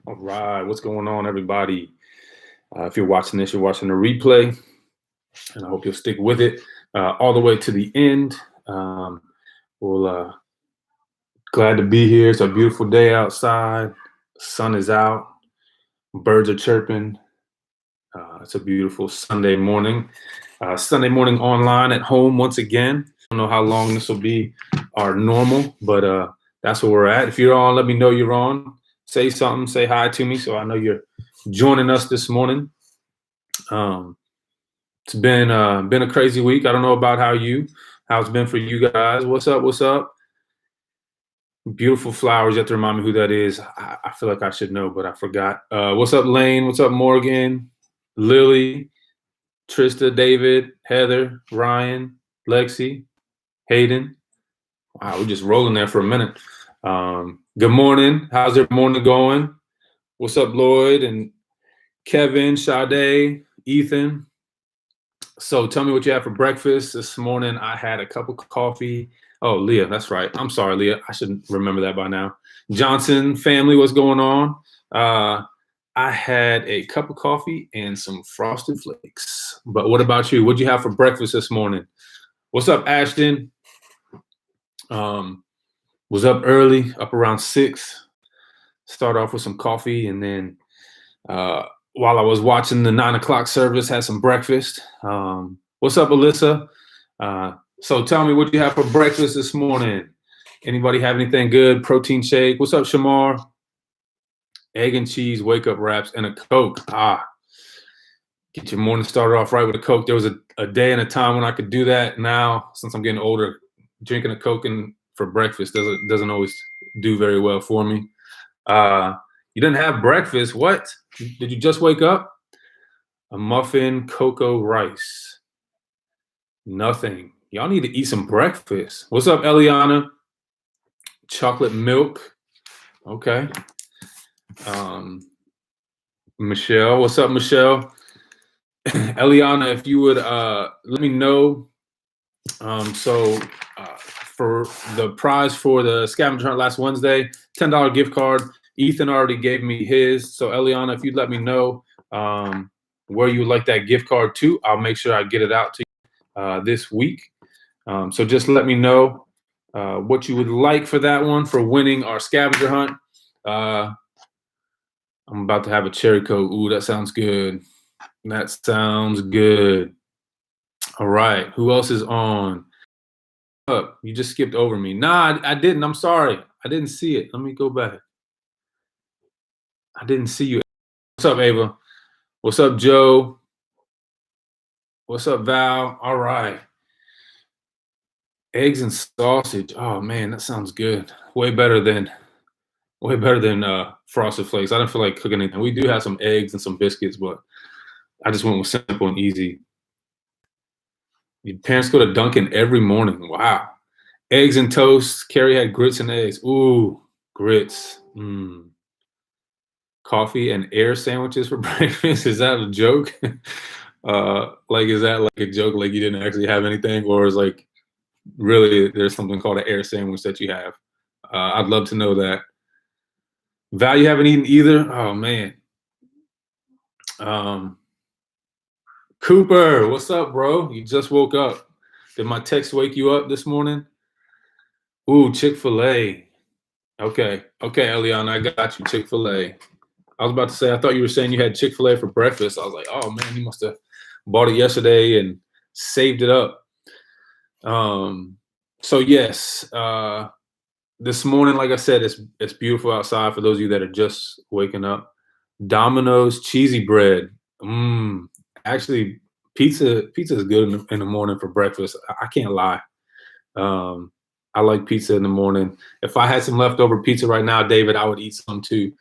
All right, what's going on, everybody? If you're watching this, you're watching the replay, and I hope you'll stick with it all the way to the end. We'll glad to be here. It's a beautiful day outside. Sun is out. Birds are chirping. It's a beautiful Sunday morning. Sunday morning online at home once again. I don't know how long this will be our normal, but that's where we're at. If you're on, let me know you're on. Say something, say hi to me so I know you're joining us this morning. It's been a crazy week. I don't know about how it's been for you guys. What's up? What's up? Beautiful flowers. You have to remind me who that is. I feel like I should know, but I forgot. What's up, Lane? What's up, Morgan? Lily, Trista, David, Heather, Ryan, Lexi, Hayden. Wow, we're just rolling there for a minute. Good morning. How's your morning going? What's up, Lloyd and Kevin, Sade, Ethan? So tell me what you had for breakfast this morning. I had a cup of coffee. Oh, Leah, that's right. I'm sorry, Leah. I should remember that by now. Johnson family, what's going on? I had a cup of coffee and some Frosted Flakes. But what about you? What'd you have for breakfast this morning? What's up, Ashton? Was up early, up around 6. Start off with some coffee, and then while I was watching the 9 o'clock service, had some breakfast. What's up, Alyssa? So tell me what you have for breakfast this morning. Anybody have anything good? Protein shake. What's up, Shamar? Egg and cheese, wake-up wraps, and a Coke. Get your morning started off right with a Coke. There was a day and a time when I could do that. Now, since I'm getting older, drinking a Coke for breakfast doesn't always do very well for me. You didn't have breakfast. What? Did you just wake up? A muffin, cocoa, rice. Nothing. Y'all need to eat some breakfast. What's up, Eliana? Chocolate milk. Okay. Michelle. What's up, Michelle? Eliana, if you would let me know. For the prize for the scavenger hunt last Wednesday, $10 gift card. Ethan already gave me his. So Eliana, if you'd let me know where you would like that gift card to, I'll make sure I get it out to you this week. So just let me know what you would like for that one for winning our scavenger hunt. I'm about to have a cherry Coke. Ooh, that sounds good. That sounds good. All right. Who else is on? Up. You just skipped over me. Nah, I didn't. I'm sorry. I didn't see it. Let me go back. I didn't see you. What's up, Ava? What's up, Joe? What's up, Val? All right. Eggs and sausage. Oh man, that sounds good. Way better than Frosted Flakes. I didn't feel like cooking anything. We do have some eggs and some biscuits, but I just went with simple and easy. Your parents go to Dunkin' every morning. Wow. Eggs and toast. Carrie had grits and eggs. Ooh, grits. Coffee and air sandwiches for breakfast. Is that a joke? Is that like a joke? Like you didn't actually have anything, or is like really there's something called an air sandwich that you have? I'd love to know that. Val, you haven't eaten either? Oh man. Cooper, what's up, bro? You just woke up. Did my text wake you up this morning? Ooh, Chick-fil-A. Okay, Eliana, I got you. Chick-fil-A. I was about to say, I thought you were saying you had Chick-fil-A for breakfast. I was like, oh man, you must have bought it yesterday and saved it up. So yes, this morning, like I said, it's beautiful outside for those of you that are just waking up. Domino's cheesy bread. Actually, pizza is good in the morning for breakfast. I can't lie. I like pizza in the morning. If I had some leftover pizza right now, David, I would eat some too.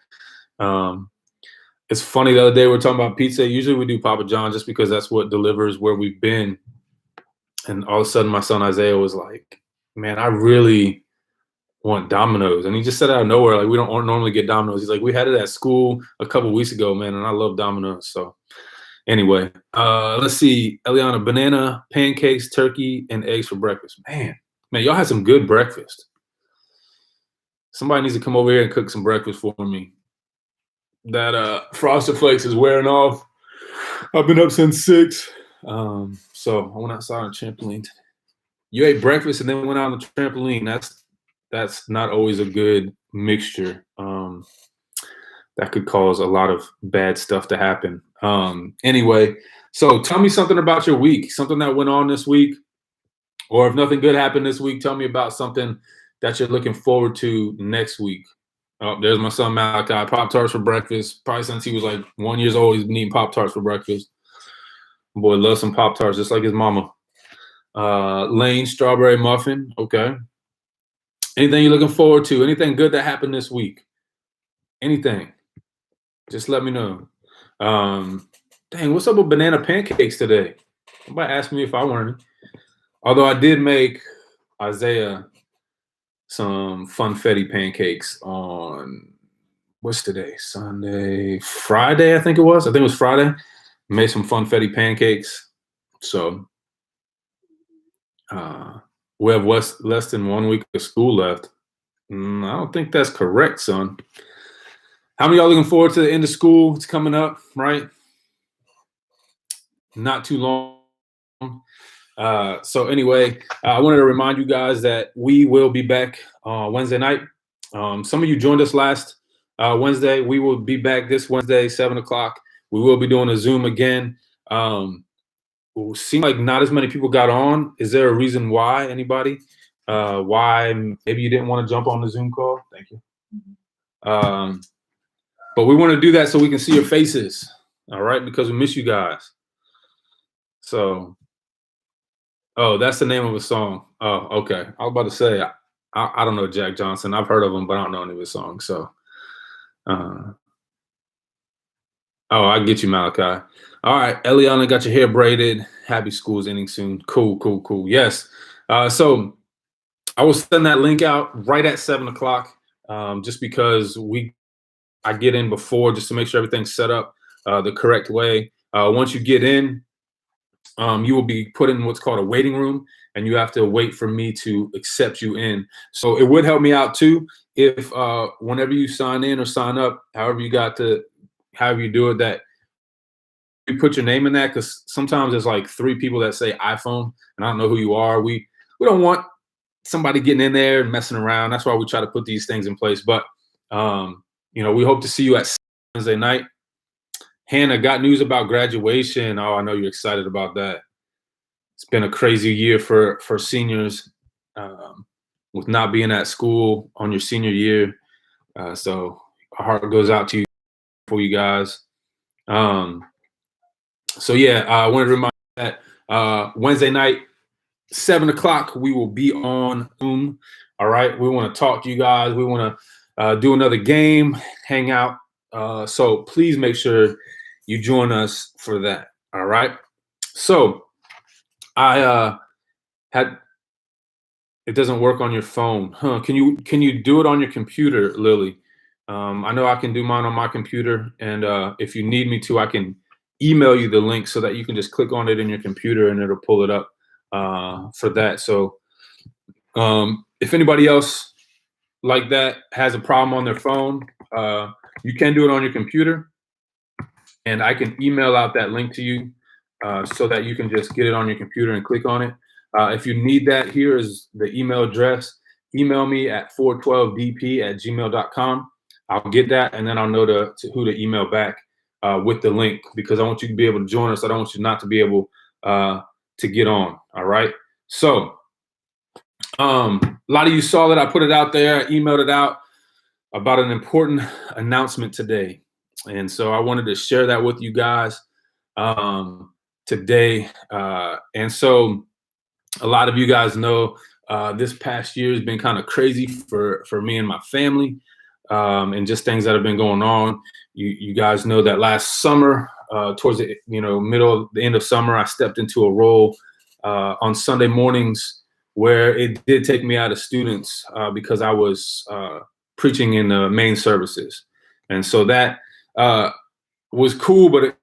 It's funny, the other day we were talking about pizza. Usually we do Papa John just because that's what delivers where we've been. And all of a sudden my son Isaiah was like, man, I really want Domino's. And he just said out of nowhere, like, we don't normally get Domino's. He's like, we had it at school a couple weeks ago, man, and I love Domino's. So anyway, let's see. Eliana, banana, pancakes, turkey, and eggs for breakfast. Man, y'all had some good breakfast. Somebody needs to come over here and cook some breakfast for me. that Frosted Flakes is wearing off. I've been up since 6. So I went outside on a trampoline. You ate breakfast and then went out on the trampoline. That's not always a good mixture. That could cause a lot of bad stuff to happen. Anyway, so tell me something about your week, something that went on this week, or if nothing good happened this week, tell me about something that you're looking forward to next week. Oh, there's my son Malachi. Pop-Tarts for breakfast. Probably since he was like 1 year old, he's been eating Pop-Tarts for breakfast. Boy loves some Pop-Tarts, just like his mama. Lane, strawberry muffin. Okay. Anything you're looking forward to? Anything good that happened this week? Anything? Just let me know. Dang, what's up with banana pancakes today? Somebody asked me if I wanted. Although I did make Isaiah some funfetti pancakes on what's today? Sunday, Friday, I think it was. I think it was Friday. Made some funfetti pancakes. So we have less than 1 week of school left. I don't think that's correct, son. How many of y'all looking forward to the end of school? It's coming up, right? Not too long. So anyway, I wanted to remind you guys that we will be back Wednesday night. Some of you joined us last Wednesday. We will be back this Wednesday, 7 o'clock. We will be doing a Zoom again. It seemed like not as many people got on. Is there a reason why? Anybody? Why maybe you didn't want to jump on the Zoom call? Thank you. But we want to do that so we can see your faces, all right? Because we miss you guys. So, oh, that's the name of a song. Oh, okay. I was about to say, I don't know Jack Johnson. I've heard of him, but I don't know any of his songs. So, oh, I get you, Malachi. All right, Eliana, got your hair braided. Happy school's ending soon. Cool, cool, cool. Yes. So I will send that link out right at 7 o'clock, just because I get in before just to make sure everything's set up the correct way. Once you get in, you will be put in what's called a waiting room, and you have to wait for me to accept you in. So it would help me out too if whenever you sign in or sign up, however you do it, that you put your name in that, because sometimes there's like 3 people that say iPhone, and I don't know who you are. We don't want somebody getting in there and messing around. That's why we try to put these things in place. But we hope to see you at Wednesday night. Hannah, got news about graduation. Oh, I know you're excited about that. It's been a crazy year for seniors with not being at school on your senior year. So our heart goes out to you for you guys. So yeah, I wanted to remind you that Wednesday night, 7 o'clock, we will be on Zoom. All right. We want to talk to you guys. We want to do another game, hang out. So please make sure you join us for that. All right. So I it doesn't work on your phone. Huh. Can you do it on your computer, Lily? I know I can do mine on my computer. And if you need me to, I can email you the link so that you can just click on it in your computer and it'll pull it up for that. So if anybody else like that has a problem on their phone, you can do it on your computer, and I can email out that link to you so that you can just get it on your computer and click on it. If you need that, here is the email address. Email me at 412dp@gmail.com. I'll get that, and then I'll know who to email back with the link, because I want you to be able to join us. I don't want you not to be able to get on. All right. So a lot of you saw that I put it out there. I emailed it out about an important announcement today. And so I wanted to share that with you guys today. And so a lot of you guys know this past year has been kind of crazy for me and my family, and just things that have been going on. You guys know that last summer, towards the the end of summer, I stepped into a role on Sunday mornings where it did take me out of students because I was preaching in the main services. And so that was cool, but it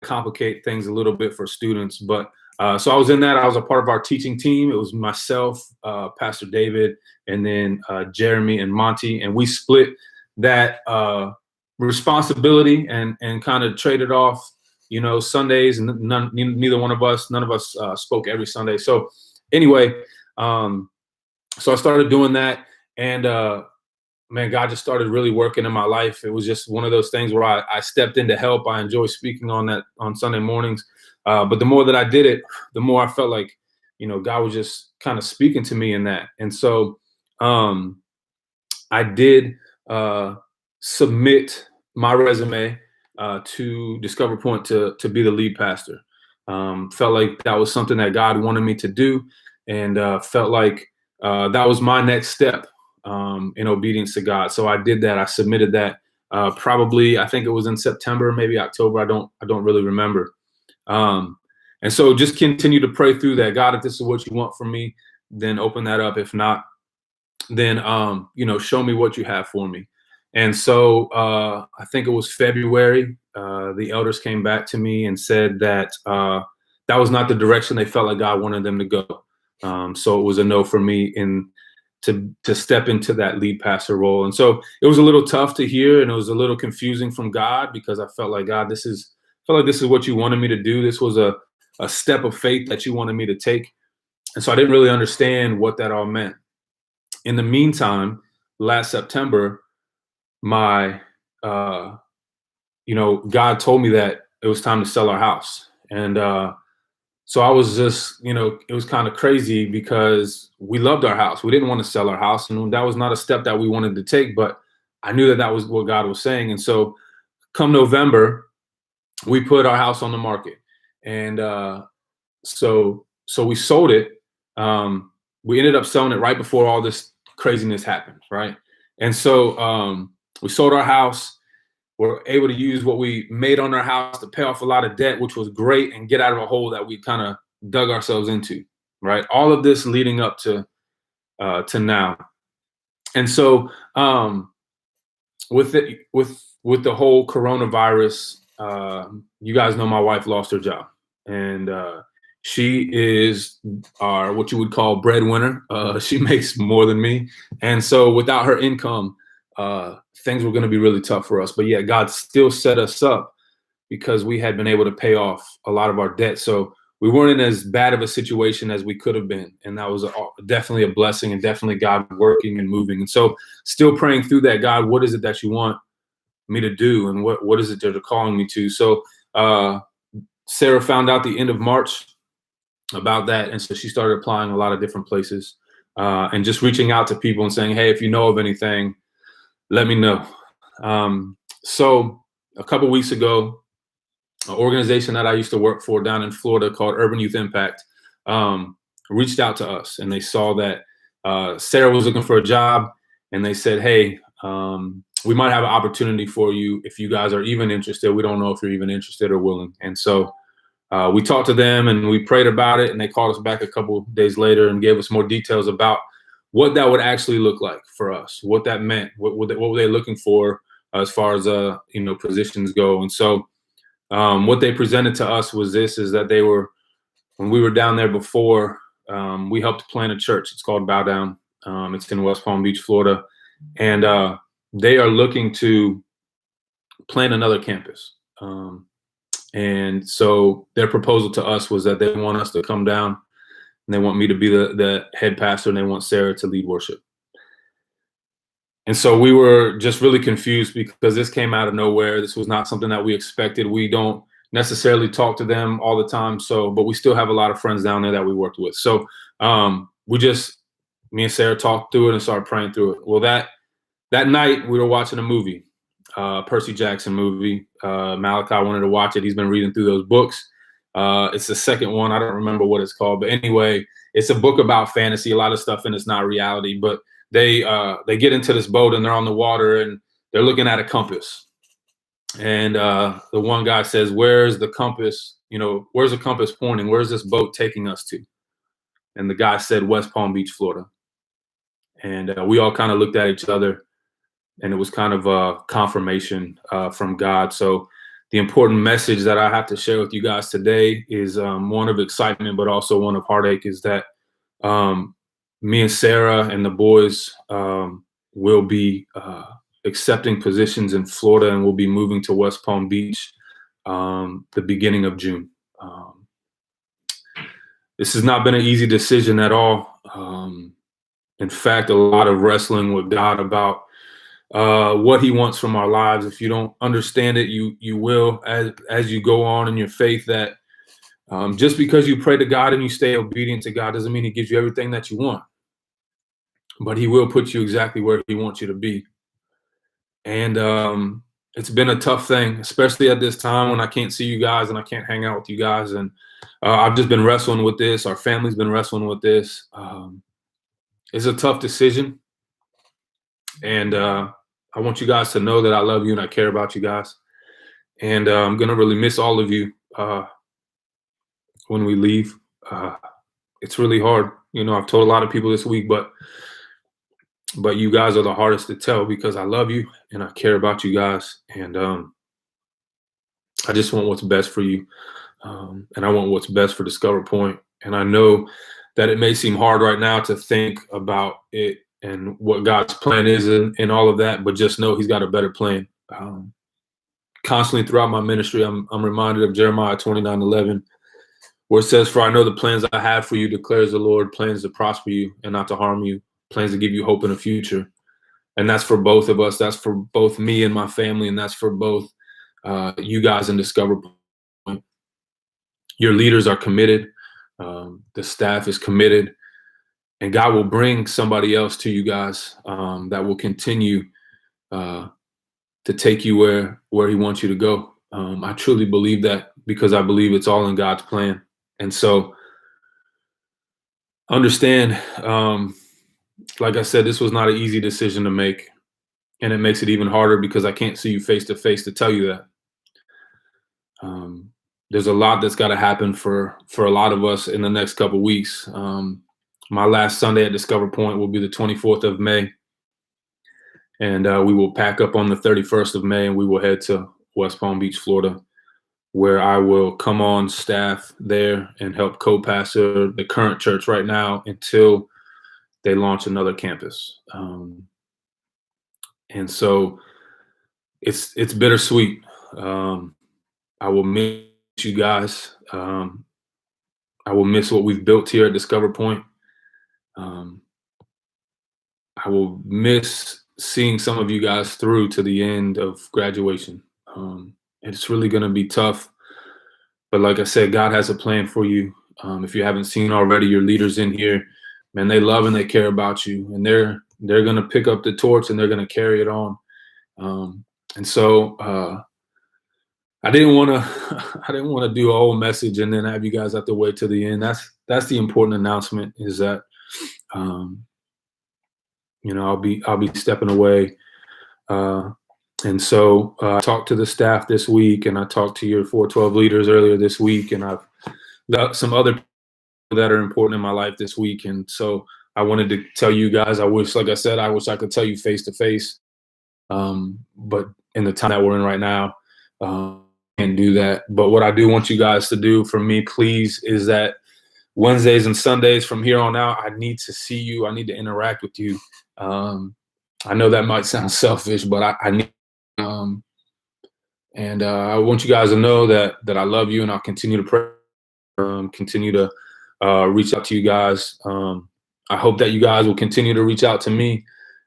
complicated things a little bit for students. But so I was in that. I was a part of our teaching team. It was myself, Pastor David, and then Jeremy and Monty. And we split that responsibility and kind of traded off, Sundays, and none of us spoke every Sunday. So anyway, so I started doing that, and man, God just started really working in my life. It was just one of those things where I stepped in to help. I enjoy speaking on Sunday mornings. But the more that I did it, the more I felt like, God was just kind of speaking to me in that. And so I did submit my resume to Discover Point to be the lead pastor. Felt like that was something that God wanted me to do, and felt like that was my next step in obedience to God. So I did that. I submitted that probably, I think it was in September, maybe October. I don't really remember. And so just continue to pray through that. God, if this is what you want from me, then open that up. If not, then show me what you have for me. And so I think it was February. The elders came back to me and said that that was not the direction they felt like God wanted them to go. So it was a no for me to step into that lead pastor role. And so it was a little tough to hear, and it was a little confusing from God, because I felt like, God, this is what you wanted me to do. This was a step of faith that you wanted me to take. And so I didn't really understand what that all meant. In the meantime, last September, God told me that it was time to sell our house. And so I was just, it was kind of crazy, because we loved our house. We didn't want to sell our house, and that was not a step that we wanted to take, but I knew that was what God was saying. And so come November, we put our house on the market. And so we sold it. We ended up selling it right before all this craziness happened, right? And so we sold our house. We're able to use what we made on our house to pay off a lot of debt, which was great, and get out of a hole that we kind of dug ourselves into, right? All of this leading up to now. And so with the whole coronavirus, you guys know my wife lost her job, and she is our, what you would call, breadwinner. She makes more than me. And so without her income, things were going to be really tough for us. But yet God still set us up, because we had been able to pay off a lot of our debt. So we weren't in as bad of a situation as we could have been. And that was definitely a blessing, and definitely God working and moving. And so still praying through that. God, what is it that you want me to do? And what is it that you're calling me to? So Sarah found out the end of March about that. And so she started applying a lot of different places, and just reaching out to people and saying, hey, if you know of anything, let me know. So a couple of weeks ago, an organization that I used to work for down in Florida called Urban Youth Impact reached out to us, and they saw that Sarah was looking for a job, and they said, hey, we might have an opportunity for you if you guys are even interested. We don't know if you're even interested or willing. And so we talked to them, and we prayed about it, and they called us back a couple of days later and gave us more details about what that would actually look like for us, what that meant, what were they looking for as far as positions go. And so what they presented to us was is that they were, when we were down there before, we helped plant a church. It's called Bow Down. It's in West Palm Beach, Florida, and they are looking to plant another campus. And so their proposal to us was that they want us to come down, and they want me to be the head pastor, and they want Sarah to lead worship. And so we were just really confused, because this came out of nowhere. This was not something that we expected. We don't necessarily talk to them all the time. But we still have a lot of friends down there that we worked with. So me and Sarah talked through it and started praying through it. Well, that night we were watching a movie, Percy Jackson movie. Malachi wanted to watch it. He's been reading through those books. It's the second one. I don't remember what it's called, but anyway, it's a book about fantasy. A lot of stuff in it's not reality, but they get into this boat, and they're on the water, and they're looking at a compass. And the one guy says, where's the compass? Where's the compass pointing? Where's this boat taking us to? And the guy said, West Palm Beach, Florida. And we all kind of looked at each other, and it was kind of a confirmation from God. So the important message that I have to share with you guys today is one of excitement, but also one of heartache, is that me and Sarah and the boys will be accepting positions in Florida, and we'll be moving to West Palm Beach the beginning of June. This has not been an easy decision at all. In fact, a lot of wrestling with God about what He wants from our lives. If you don't understand it, you will as you go on in your faith. That just because you pray to God and you stay obedient to God doesn't mean He gives you everything that you want, but He will put you exactly where He wants you to be. And it's been a tough thing, especially at this time when I can't see you guys and I can't hang out with you guys. And I've just been wrestling with this. Our family's been wrestling with this. It's a tough decision. And I want you guys to know that I love you and I care about you guys. And I'm going to really miss all of you when we leave. It's really hard. You know, I've told a lot of people this week, but you guys are the hardest to tell because I love you and I care about you guys. And I just want what's best for you. And I want what's best for Discover Point. And I know that it may seem hard right now to think about it and what God's plan is and all of that, but just know He's got a better plan. Constantly throughout my ministry, I'm reminded of Jeremiah 29:11, where it says, "For I know the plans I have for you, declares the Lord, plans to prosper you and not to harm you, plans to give you hope in the future." And that's for both of us. That's for both me and my family, and that's for both you guys in Discover Point. Your leaders are committed. The staff is committed. And God will bring somebody else to you guys that will continue to take you where He wants you to go. I truly believe that because I believe it's all in God's plan. And so understand, like I said, this was not an easy decision to make. And it makes it even harder because I can't see you face to face to tell you that. There's a lot that's got to happen for a lot of us in the next couple of weeks. My last Sunday at Discover Point will be the 24th of May. And we will pack up on the 31st of May and we will head to West Palm Beach, Florida, where I will come on staff there and help co-pastor the current church right now until they launch another campus. And so it's bittersweet. I will miss you guys. I will miss what we've built here at Discover Point. I will miss seeing some of you guys through to the end of graduation. It's really going to be tough. But like I said, God has a plan for you. If you haven't seen already, your leaders in here, man, they love and they care about you. And they're going to pick up the torch and they're going to carry it on. And so I didn't want to do a whole message and then have you guys have to wait till the end. That's the important announcement is that, I'll be stepping away. And so I talked to the staff this week and I talked to your 412 leaders earlier this week. And I've got some other people that are important in my life this week. And so I wanted to tell you guys, like I said, I wish I could tell you face to face. But in the time that we're in right now, can't do that. But what I do want you guys to do for me, please, is that Wednesdays and Sundays from here on out, I need to see you. I need to interact with you. I know that might sound selfish, but I need, and I want you guys to know that I love you and I'll continue to pray, continue to reach out to you guys. I hope that you guys will continue to reach out to me.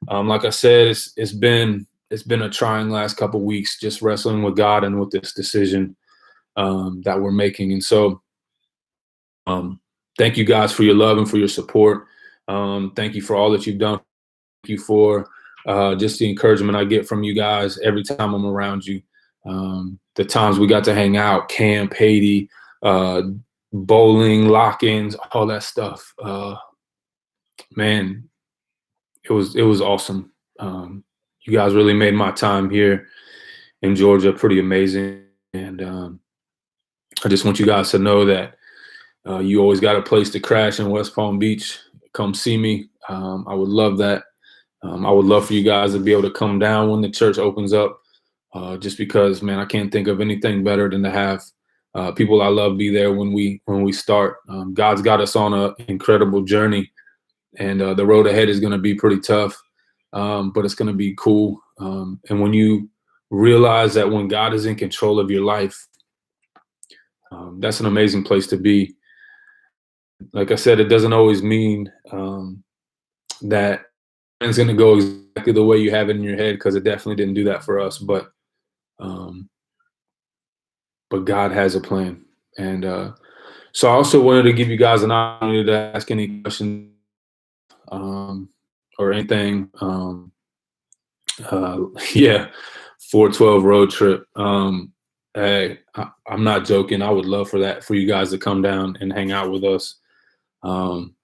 Like I said, it's been a trying last couple of weeks, just wrestling with God and with this decision that we're making. And so thank you guys for your love and for your support. Thank you for all that you've done. Thank you for just the encouragement I get from you guys every time I'm around you. The times we got to hang out, camp, Haiti, bowling, lock-ins, all that stuff. Man, it was awesome. You guys really made my time here in Georgia pretty amazing. And I just want you guys to know that you always got a place to crash in West Palm Beach. Come see me. I would love that. I would love for you guys to be able to come down when the church opens up, just because, man, I can't think of anything better than to have people I love be there when we start. God's got us on an incredible journey, and the road ahead is going to be pretty tough. but it's going to be cool. And when you realize that when God is in control of your life, that's an amazing place to be. Like I said, it doesn't always mean that it's going to go exactly the way you have it in your head, because it definitely didn't do that for us. Um, but God has a plan, and so I also wanted to give you guys an opportunity to ask any questions or anything. Yeah, 412 road trip. Hey, I'm not joking. I would love for you guys to come down and hang out with us. Um,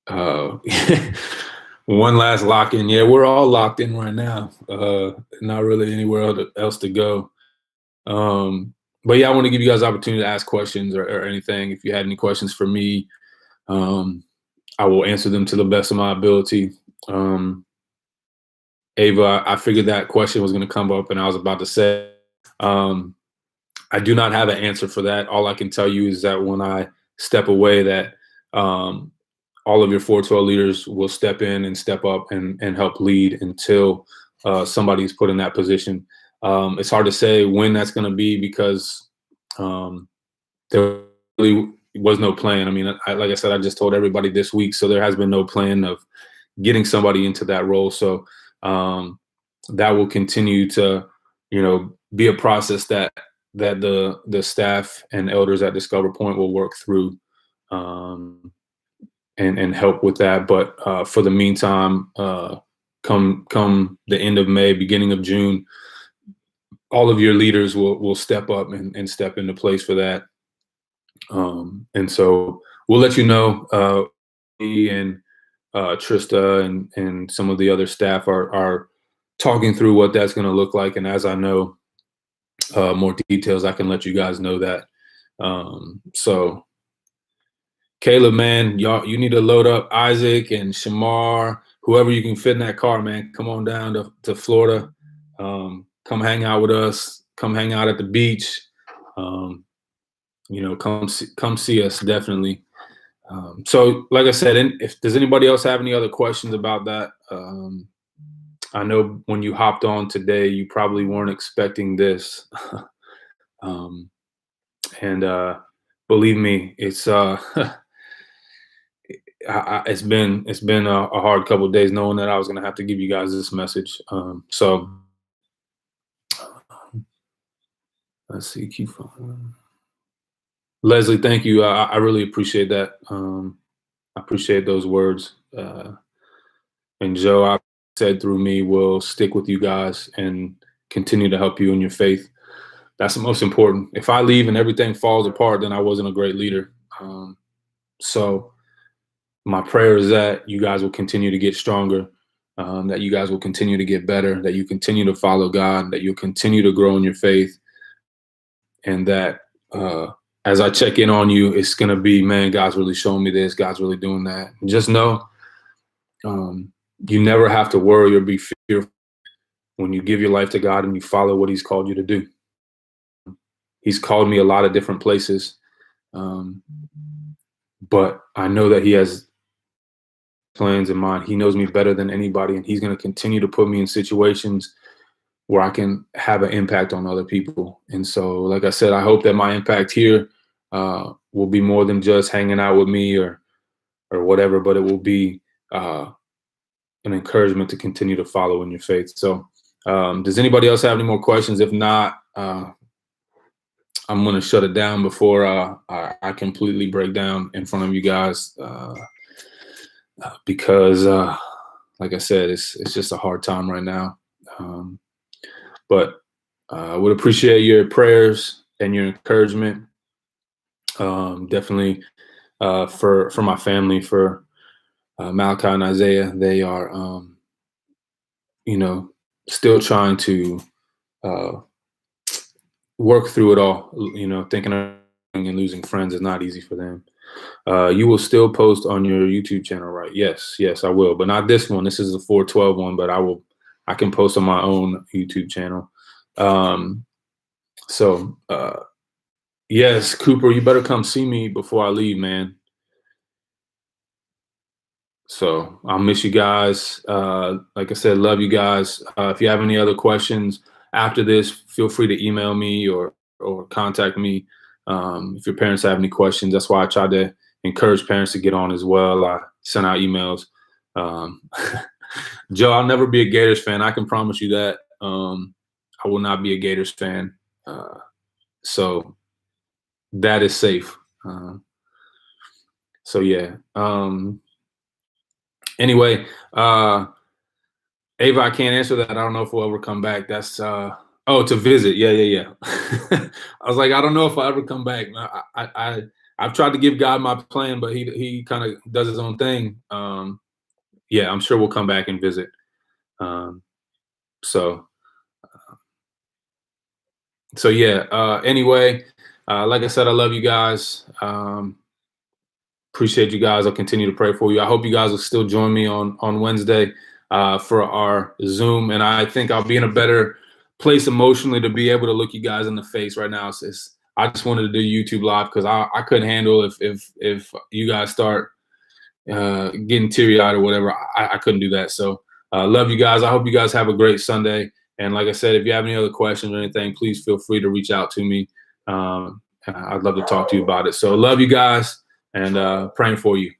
uh, One last lock in. Yeah, we're all locked in right now. Not really anywhere else to go. But yeah, I want to give you guys the opportunity to ask questions or anything. If you had any questions for me, I will answer them to the best of my ability. Ava, I figured that question was going to come up, and I was about to say, I do not have an answer for that. All I can tell you is that when I step away, that all of your 412 leaders will step in and step up and help lead until somebody's put in that position. It's hard to say when that's going to be, because there really was no plan. I mean, like I said, I just told everybody this week, so there has been no plan of getting somebody into that role. So that will continue to, be a process that the staff and elders at Discover Point will work through and help with that. But for the meantime, come the end of May, beginning of June, all of your leaders will step up and step into place for that. And so we'll let you know. Me and Trista and some of the other staff are talking through what that's going to look like. And as I know more details, I can let you guys know that. So Caleb, man, you need to load up Isaac and Shamar, whoever you can fit in that car, man. Come on down to Florida. Come hang out with us. Come hang out at the beach. Come see us, definitely. So like I said, if does anybody else have any other questions about that? I know when you hopped on today, you probably weren't expecting this. And believe me, it's it's been a hard couple of days knowing that I was going to have to give you guys this message. So let's see. Keep following. Leslie, thank you. I really appreciate that. I appreciate those words. And Joe, I said through me, will stick with you guys and continue to help you in your faith. That's the most important. If I leave and everything falls apart, then I wasn't a great leader. So my prayer is that you guys will continue to get stronger, that you guys will continue to get better, that you continue to follow God, that you'll continue to grow in your faith, and that as I check in on you, it's going to be, man, God's really showing me this. God's really doing that. And just know you never have to worry or be fearful when you give your life to God and you follow what he's called you to do. He's called me a lot of different places, but I know that he has plans in mind. He knows me better than anybody, and he's going to continue to put me in situations where I can have an impact on other people. And so, like I said, I hope that my impact here will be more than just hanging out with me or whatever, but it will be an encouragement to continue to follow in your faith. So does anybody else have any more questions? If not, I'm going to shut it down before I completely break down in front of you guys because, like I said, it's just a hard time right now. But I would appreciate your prayers and your encouragement. Definitely for my family, for Malachi and Isaiah. They are, still trying to work through it all. Thinking of and losing friends is not easy for them. You will still post on your YouTube channel, right? Yes, I will, but not this one. This is a 412 one, but I can post on my own YouTube channel. So yes, Cooper, you better come see me before I leave, man. So I'll miss you guys. Like I said, love you guys. If you have any other questions after this, feel free to email me or contact me. If your parents have any questions, that's why I try to encourage parents to get on as well. I send out emails. Um, Joe, I'll never be a Gators fan. I can promise you that. I will not be a Gators fan. So that is safe. So yeah. Anyway, Ava, I can't answer that. I don't know if we'll ever come back. That's to visit. Yeah. I was like, I don't know if I'll ever come back. I've tried to give God my plan, but he kind of does his own thing. Yeah, I'm sure we'll come back and visit. So yeah. Anyway, like I said, I love you guys. Appreciate you guys. I'll continue to pray for you. I hope you guys will still join me on Wednesday for our Zoom, and I think I'll be in a better place emotionally to be able to look you guys in the face right now. I just wanted to do YouTube live because I couldn't handle if you guys start getting teary-eyed or whatever. I couldn't do that. So love you guys. I hope you guys have a great Sunday. And like I said, if you have any other questions or anything, please feel free to reach out to me. I'd love to talk to you about it. So love you guys and praying for you.